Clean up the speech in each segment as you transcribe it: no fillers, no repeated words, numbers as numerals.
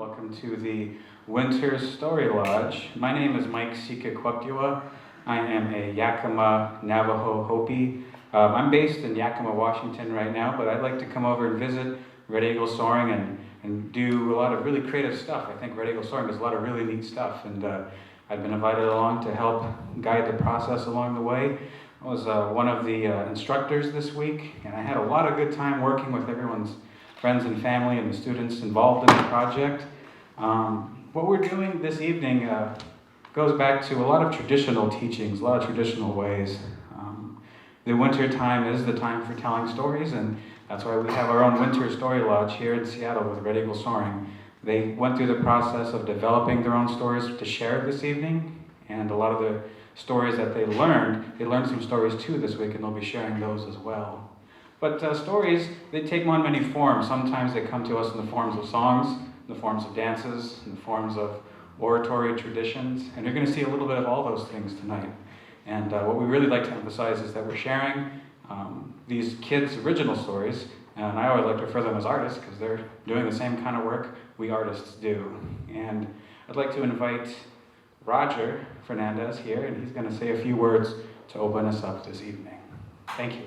Welcome to the Winter Story Lodge. My name is Mike Sika. I am a Yakima Navajo Hopi. I'm based in Yakima, Washington right now, but I'd like to come over and visit Red Eagle Soaring and do a lot of really creative stuff. I think Red Eagle Soaring does a lot of really neat stuff, and I've been invited along to help guide the process along the way. I was one of the instructors this week, and I had a lot of good time working with everyone's friends and family and the students involved in the project. What we're doing this evening goes back to a lot of traditional teachings, a lot of traditional ways. The winter time is the time for telling stories, and that's why we have our own Winter Story Lodge here in Seattle with Red Eagle Soaring. They went through the process of developing their own stories to share this evening, and a lot of the stories that they learned some stories too this week, and they'll be sharing those as well. But stories, they take on many forms. Sometimes they come to us in the forms of songs, in the forms of dances, in the forms of oratory traditions, and you're going to see a little bit of all those things tonight. And what we really like to emphasize is that we're sharing these kids' original stories, and I always like to refer to them as artists because they're doing the same kind of work we artists do. And I'd like to invite Roger Fernandez here, and he's going to say a few words to open us up this evening. Thank you.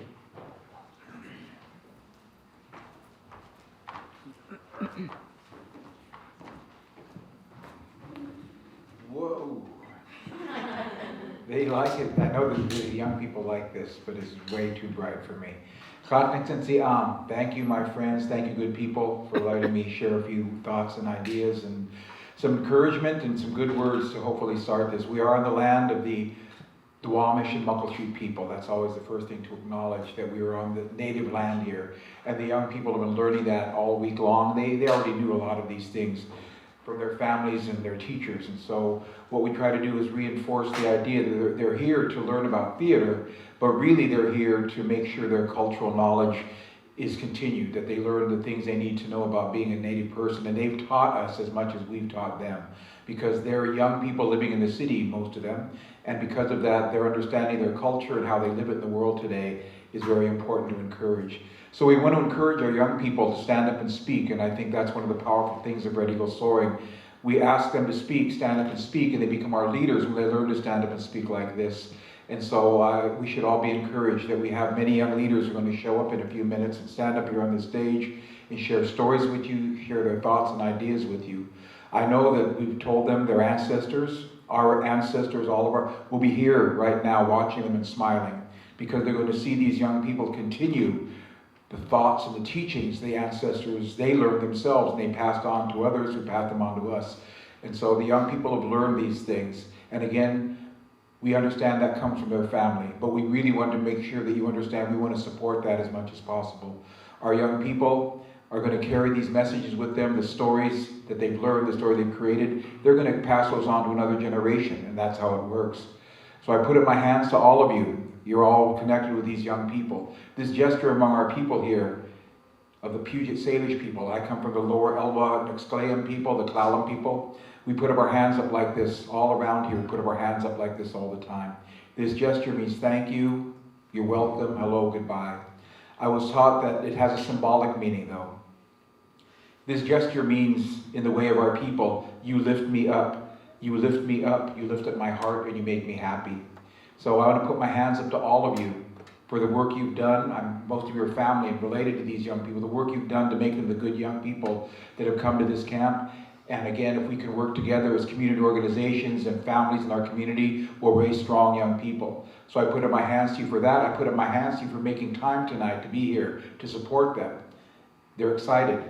Whoa. They like it. I know that really young people like this, but it's way too bright for me. Thank you, my friends. Thank you, good people, for letting me share a few thoughts and ideas and some encouragement and some good words to hopefully start this. We are on the land of the Duwamish and Muckleshoot people. That's always the first thing to acknowledge, that we are on the native land here. And the young people have been learning that all week long. They already knew a lot of these things from their families and their teachers. And so what we try to do is reinforce the idea that they're here to learn about theater, but really they're here to make sure their cultural knowledge is continued, that they learn the things they need to know about being a native person. And they've taught us as much as we've taught them, because they're young people living in the city, most of them. And because of that, their understanding their culture and how they live it in the world today is very important to encourage. So we want to encourage our young people to stand up and speak, and I think that's one of the powerful things of Red Eagle Soaring. We ask them to speak, stand up and speak, and they become our leaders when they learn to stand up and speak like this. And so we should all be encouraged that we have many young leaders who are going to show up in a few minutes and stand up here on the stage and share stories with you, share their thoughts and ideas with you. I know that we've told them their ancestors, all of our, will be here right now watching them and smiling, because they're going to see these young people continue the thoughts and the teachings, the ancestors, they learned themselves and they passed on to others who passed them on to us. And so the young people have learned these things. And again, we understand that comes from their family, but we really want to make sure that you understand we want to support that as much as possible. Our young people are going to carry these messages with them, the stories that they've learned, the story they've created. They're going to pass those on to another generation, and that's how it works. So I put up my hands to all of you. You're all connected with these young people. This gesture among our people here, of the Puget Salish people, I come from the Lower Elwha Nextlayan people, the Klallam people. We put up our hands up like this all around here. We put up our hands up like this all the time. This gesture means thank you, you're welcome, hello, goodbye. I was taught that it has a symbolic meaning though. This gesture means, in the way of our people, you lift me up, you lift me up, you lift up my heart, and you make me happy. So I want to put my hands up to all of you for the work you've done. Most of your family and related to these young people, the work you've done to make them the good young people that have come to this camp. And again, if we can work together as community organizations and families in our community, we'll raise strong young people. So I put up my hands to you for that. I put up my hands to you for making time tonight to be here, to support them. They're excited.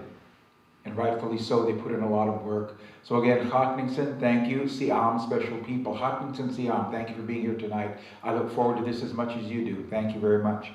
And rightfully so, they put in a lot of work. So again, Hatningsin, thank you. Siam, special people. Hatningsin, Siam, thank you for being here tonight. I look forward to this as much as you do. Thank you very much.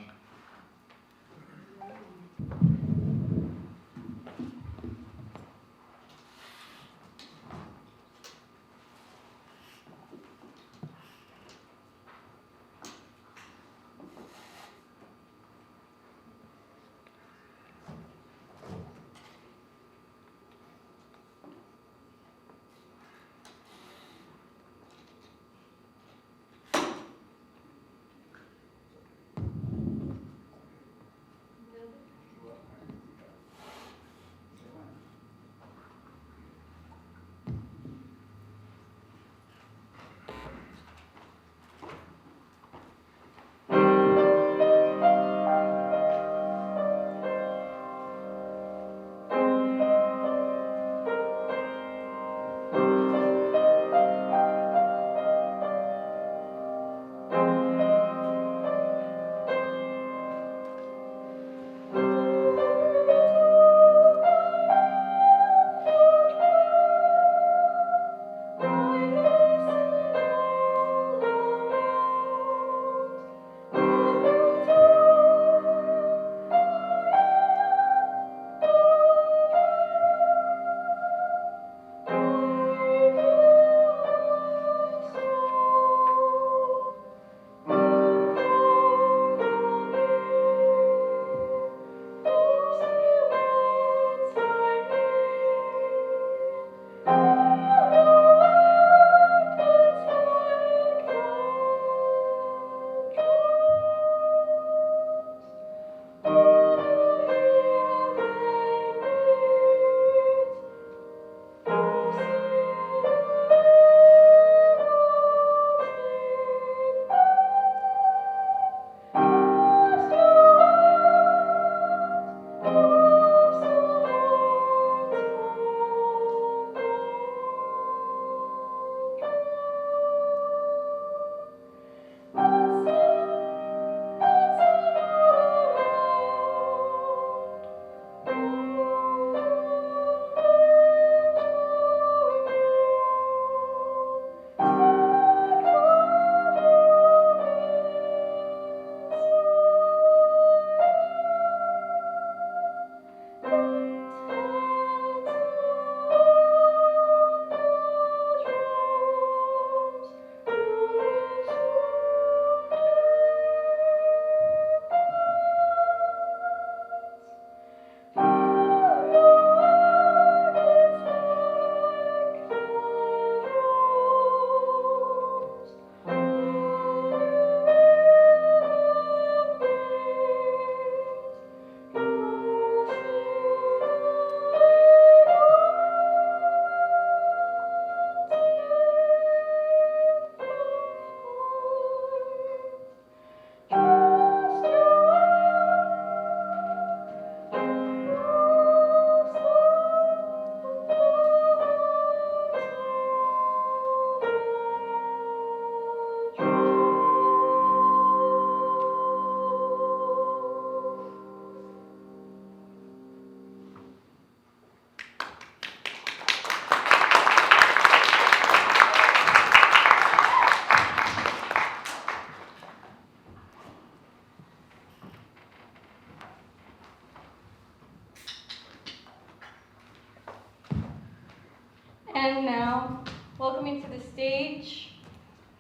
And now, welcoming to the stage,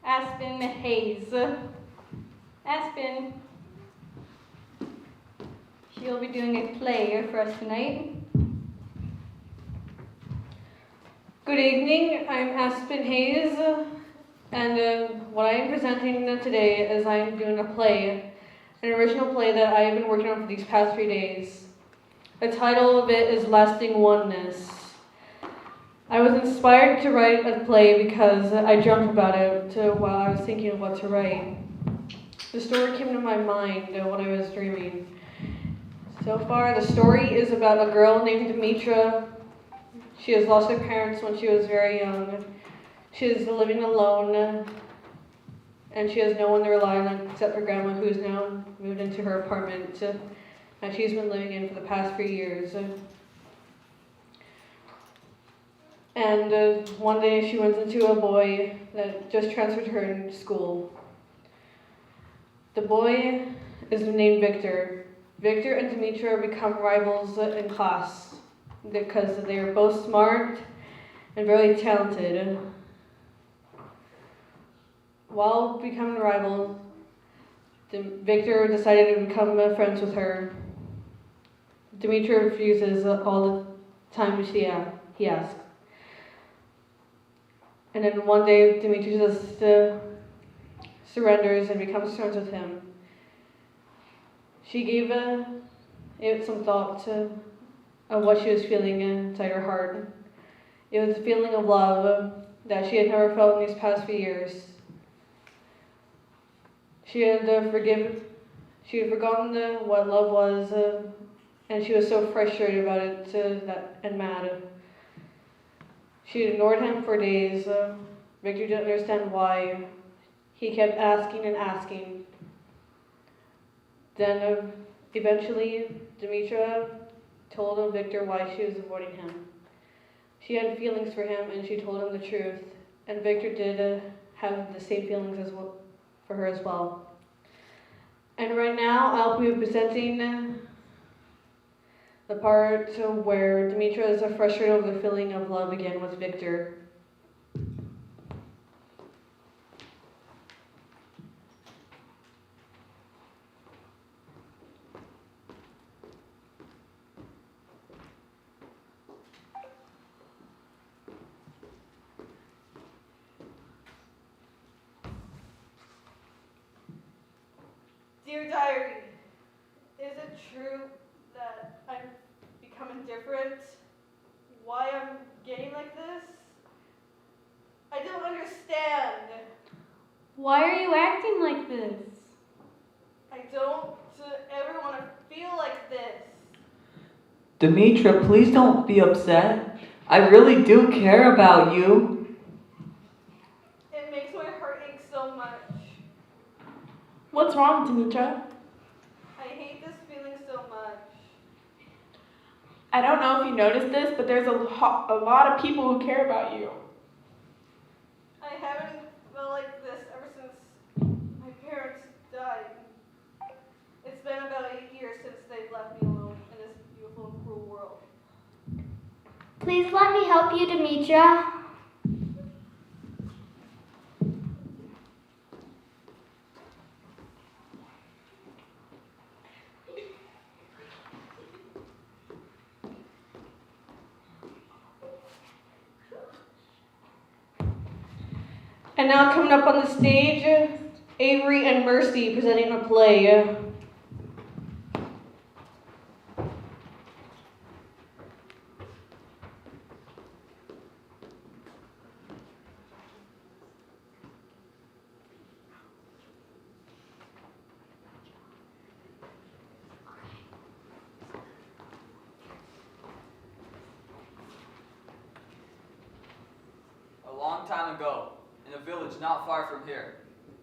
Aspen Hayes. Aspen, she'll be doing a play for us tonight. Good evening, I'm Aspen Hayes, and what I am presenting today is I'm doing a play, an original play that I have been working on for these past 3 days. The title of it is Lasting Oneness. I was inspired to write a play because I dreamt about it while I was thinking of what to write. The story came to my mind when I was dreaming. So far, the story is about a girl named Demetra. She has lost her parents when she was very young. She is living alone, and she has no one to rely on except her grandma, who has now moved into her apartment that she's been living in for the past 3 years. And one day she runs into a boy that just transferred her into school. The boy is named Victor. Victor and Demetra become rivals in class because they are both smart and very talented. While becoming rivals, Victor decided to become friends with her. Demetra refuses all the time he asks. And then one day, Demetra just surrenders and becomes friends with him. She gave it some thought of what she was feeling inside her heart. It was a feeling of love that she had never felt in these past few years. She had forgotten what love was, and she was so frustrated about it and mad. She ignored him for days. Victor didn't understand why. He kept asking and asking. Then eventually, Demetra told Victor why she was avoiding him. She had feelings for him, and she told him the truth. And Victor did have the same feelings for her as well. And right now, I'll be presenting the part where Demetra is frustrated over the feeling of love again with Victor. Dear Diary, is it true that I'm becoming different? Why I'm getting like this? I don't understand. Why are you acting like this? I don't ever want to feel like this. Demetra, please don't be upset. I really do care about you. It makes my heart ache so much. What's wrong, Demetra? I hate this feeling so much. I don't know if you noticed this, but there's a lot of people who care about you. I haven't felt like this ever since my parents died. It's been about 8 years since they've left me alone in this beautiful and cruel world. Please let me help you, Demetra. And now coming up on the stage, Avery and Mercy presenting a play. A long time ago, in a village not far from here,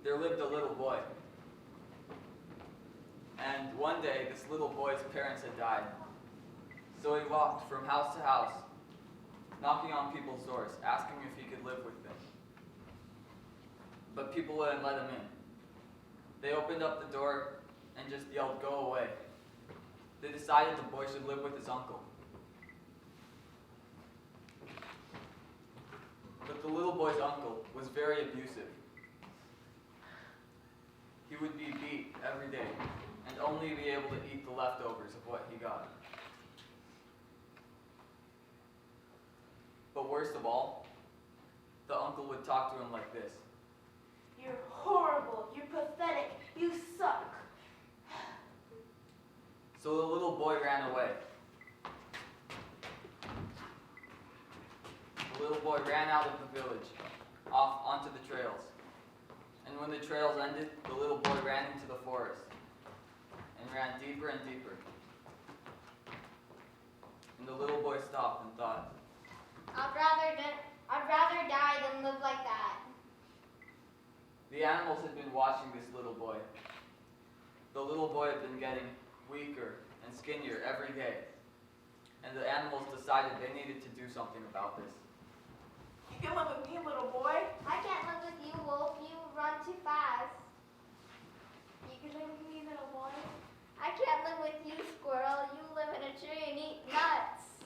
there lived a little boy. And one day, this little boy's parents had died. So he walked from house to house, knocking on people's doors, asking if he could live with them. But people wouldn't let him in. They opened up the door and just yelled, "Go away." They decided the boy should live with his uncle. the little boy's uncle was very abusive. He would be beat every day and only be able to eat the leftovers of what he got. But worst of all, the uncle would talk to him like this. You're horrible. You're pathetic. You suck. So the little boy ran away. The little boy ran out of the village, off onto the trails. And when the trails ended, the little boy ran into the forest and ran deeper and deeper. And the little boy stopped and thought, I'd rather die than live like that. the animals had been watching this little boy. The little boy had been getting weaker and skinnier every day. And the animals decided they needed to do something about this. You can live with me, little boy. I can't live with you, Wolf. You run too fast. You can live with me, little boy. I can't live with you, Squirrel. You live in a tree and eat nuts.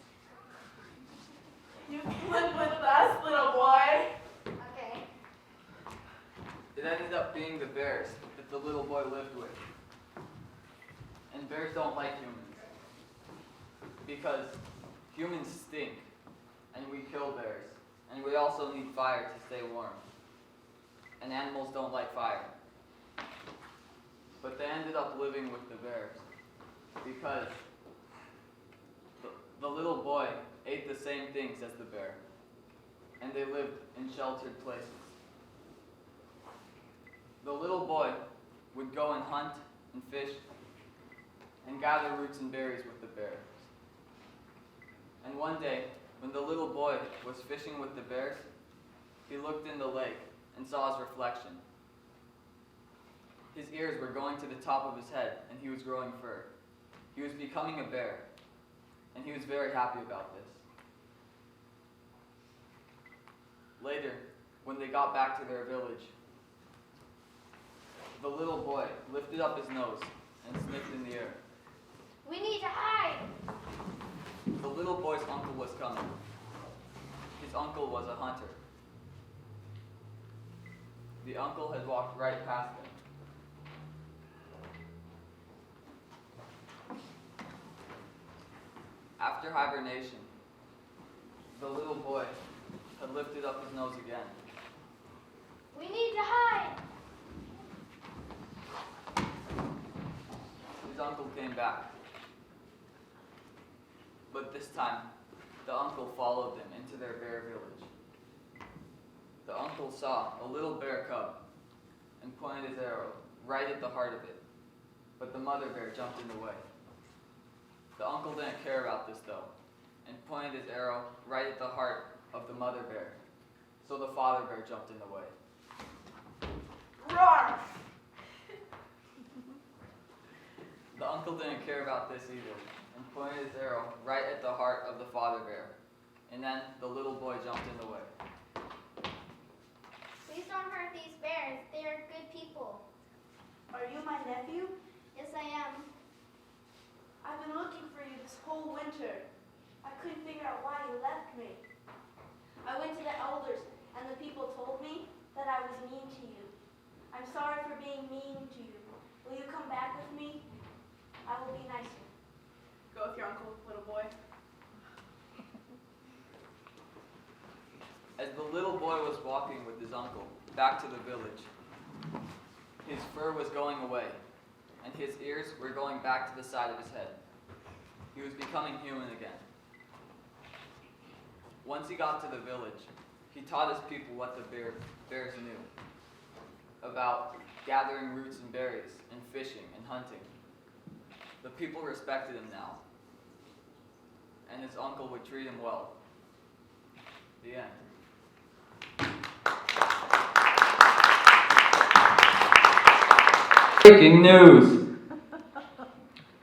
You can live with us, little boy. Okay. It ended up being the bears that the little boy lived with. And bears don't like humans. Because humans stink, and we kill bears. And we also need fire to stay warm. And animals don't like fire. But they ended up living with the bears. Because the little boy ate the same things as the bear. And they lived in sheltered places. The little boy would go and hunt and fish and gather roots and berries with the bears. And one day, when the little boy was fishing with the bears, he looked in the lake and saw his reflection. His ears were going to the top of his head, and he was growing fur. He was becoming a bear, and he was very happy about this. Later, when they got back to their village, the little boy lifted up his nose and sniffed in the air. We need to hide. The little boy's uncle was coming. His uncle was a hunter. The uncle had walked right past them. After hibernation, the little boy had lifted up his nose again. We need to hide. His uncle came back. But this time, the uncle followed them into their bear village. The uncle saw a little bear cub and pointed his arrow right at the heart of it. But the mother bear jumped in the way. The uncle didn't care about this though, and pointed his arrow right at the heart of the mother bear. So the father bear jumped in the way. Roar! The uncle didn't care about this either, and pointed his arrow right at the heart of the father bear. And then the little boy jumped in the way. Please don't hurt these bears. They are good people. Are you my nephew? Yes, I am. I've been looking for you this whole winter. I couldn't figure out why you left me. I went to the elders, and the people told me that I was mean to you. I'm sorry for being mean to you. Will you come back with me? I will be nicer. Go with your uncle, little boy. As the little boy was walking with his uncle back to the village, his fur was going away, and his ears were going back to the side of his head. He was becoming human again. Once he got to the village, he taught his people what the bears knew about gathering roots and berries and fishing and hunting. The people respected him now, and his uncle would treat him well. The end. Breaking news!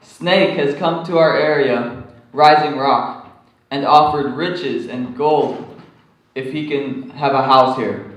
Snake has come to our area, Rising Rock, and offered riches and gold if he can have a house here.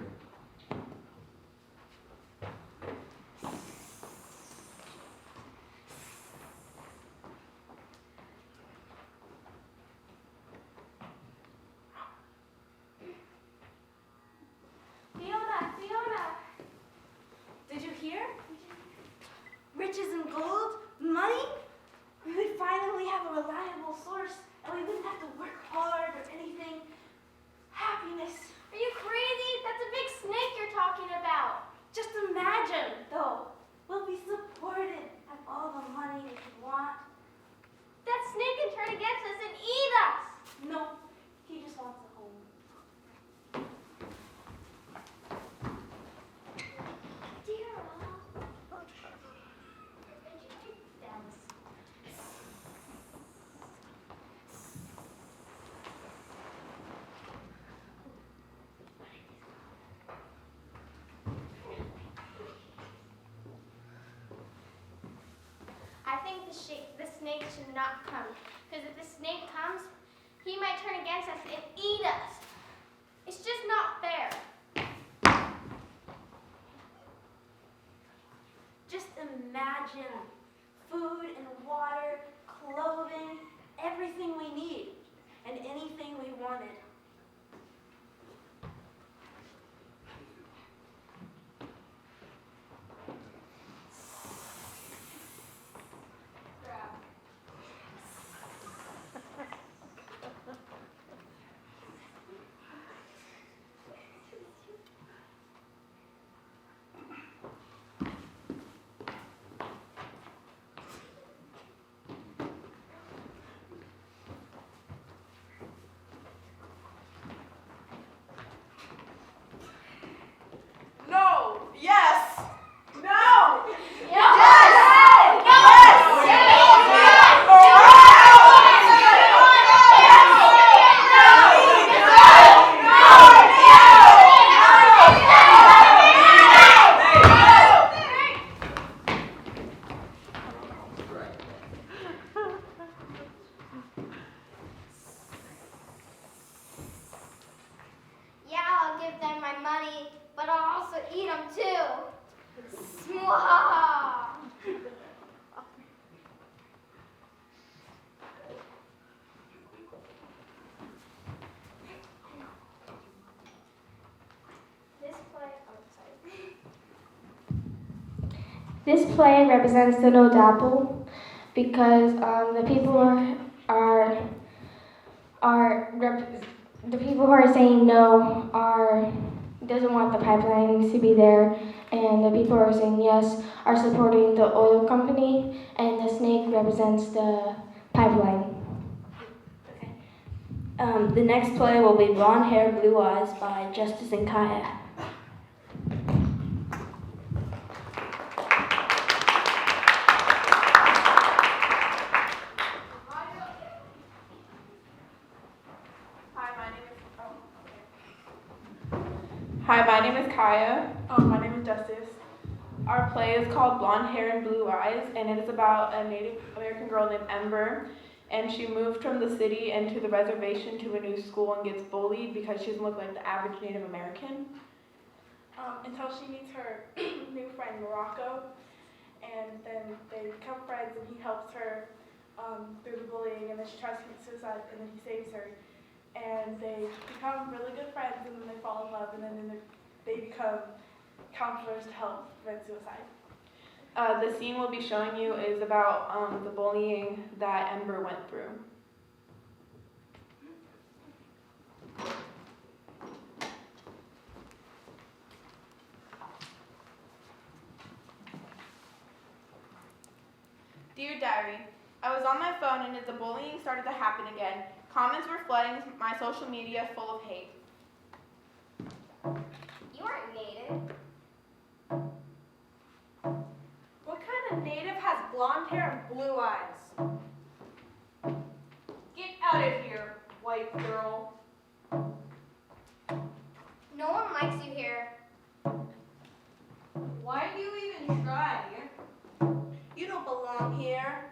think the snake should not come. Because if the snake comes, he might turn against us and eat us. It's just not fair. Just imagine food and water, clothing, everything we need, and anything we wanted. No! Yes! No! Yeah, I'll give them my money, but I'll also eat them too. Smwa! This play represents the no dapple because the people the people who are saying no doesn't want the pipelines to be there, and the people who are saying yes are supporting the oil company, and the snake represents the pipeline. The next play will be Blonde Hair, Blue Eyes by Justice and Kaya. Hi, my name is Kaya. My name is Justice. Our play is called Blonde Hair and Blue Eyes, and it is about a Native American girl named Ember. And she moved from the city into the reservation to a new school and gets bullied because she doesn't look like the average Native American. Until she meets her new friend Morocco, and then they become friends, and he helps her through the bullying, and then she tries to commit suicide, and then he saves her. And they become really good friends, and then they fall in love, and then they become counselors to help prevent suicide. The scene we'll be showing you is about the bullying that Ember went through. Dear Diary, I was on my phone, and as the bullying started to happen again, comments were flooding my social media full of hate. You aren't native. What kind of native has blonde hair and blue eyes? Get out of here, white girl. No one likes you here. Why do you even try? You don't belong here.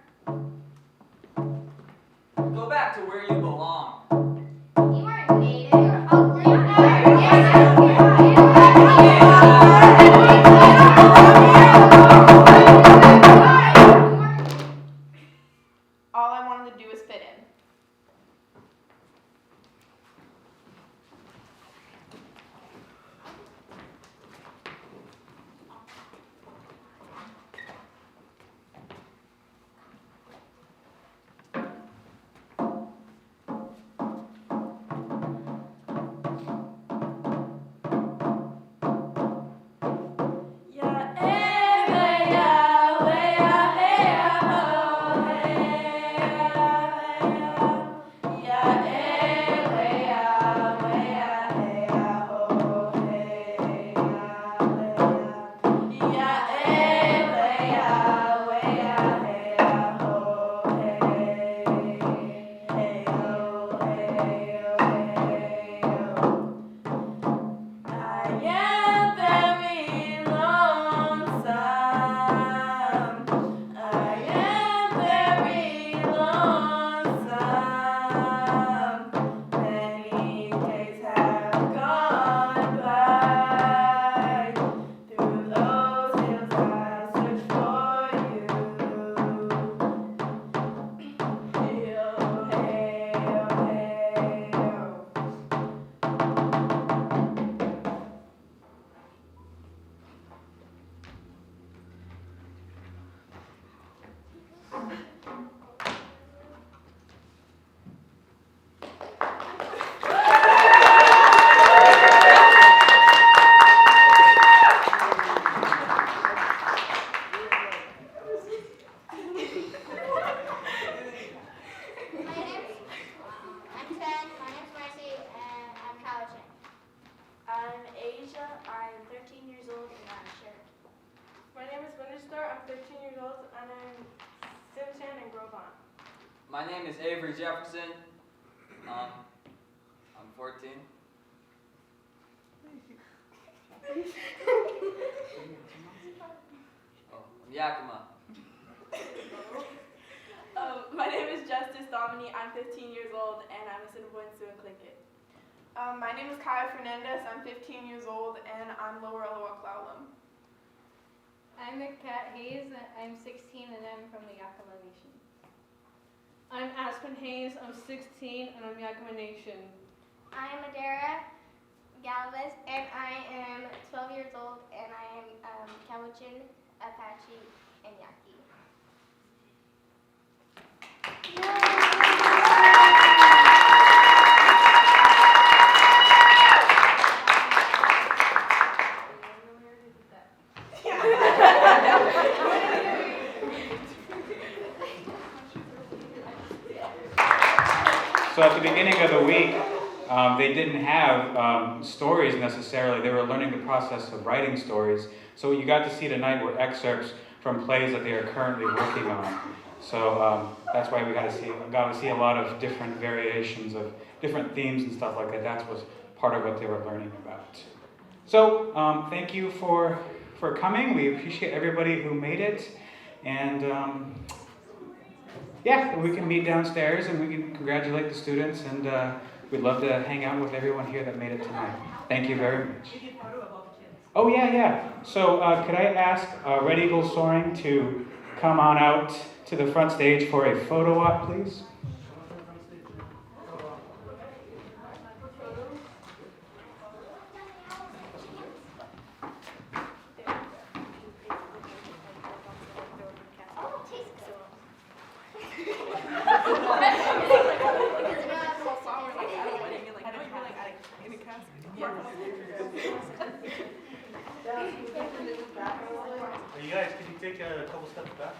Go back to where you belong. You aren't native. You're ugly. All I wanted to do was fit in. My name is Avery Jefferson. I'm 14. Oh, I'm Yakima. My name is Justice Domini. I'm 15 years old, and I'm a citizen in Clinket. My name is Kaya Fernandez. I'm 15 years old, and I'm Lower Aloha Clallam. I'm Kat Hayes. I'm 16 and I'm from the Yakima Nation. I'm Aspen Hayes. I'm 16 and I'm Yakima Nation. I'm Adara Galvez, and I am 12 years old, and I am Cowichan, Apache, and Yaqui. So at the beginning of the week, they didn't have stories necessarily. They were learning the process of writing stories. So what you got to see tonight were excerpts from plays that they are currently working on. So that's why we got to see a lot of different variations of different themes and stuff like that. That was part of what they were learning about. So thank you for coming. We appreciate everybody who made it. And yeah, we can meet downstairs and we can congratulate the students, and we'd love to hang out with everyone here that made it tonight. Thank you very much. Oh yeah. So could I ask Red Eagle Soaring to come on out to the front stage for a photo op, please? You guys, can you take a couple steps back?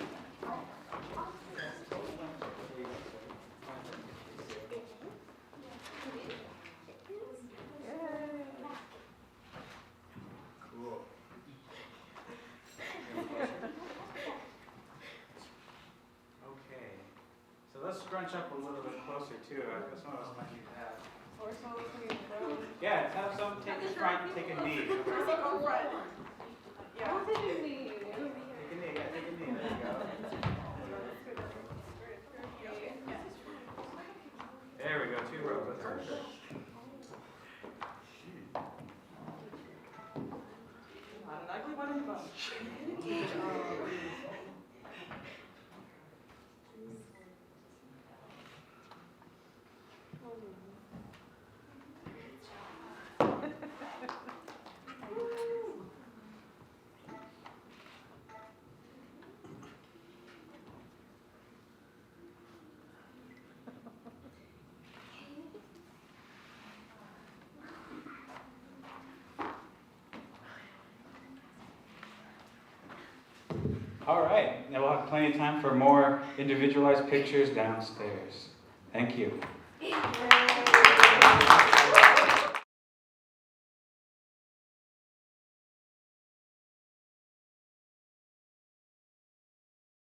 Cool. Okay. So let's scrunch up a little bit closer too. Some of us might need to have. Or so looking at the road. Yeah, have some take the front, take a knee. Go front. Yeah. What did you need? Take a knee, yeah, take a knee. There you go. There we go, 2 rows. Perfect. All right, now we'll have plenty of time for more individualized pictures downstairs. Thank you.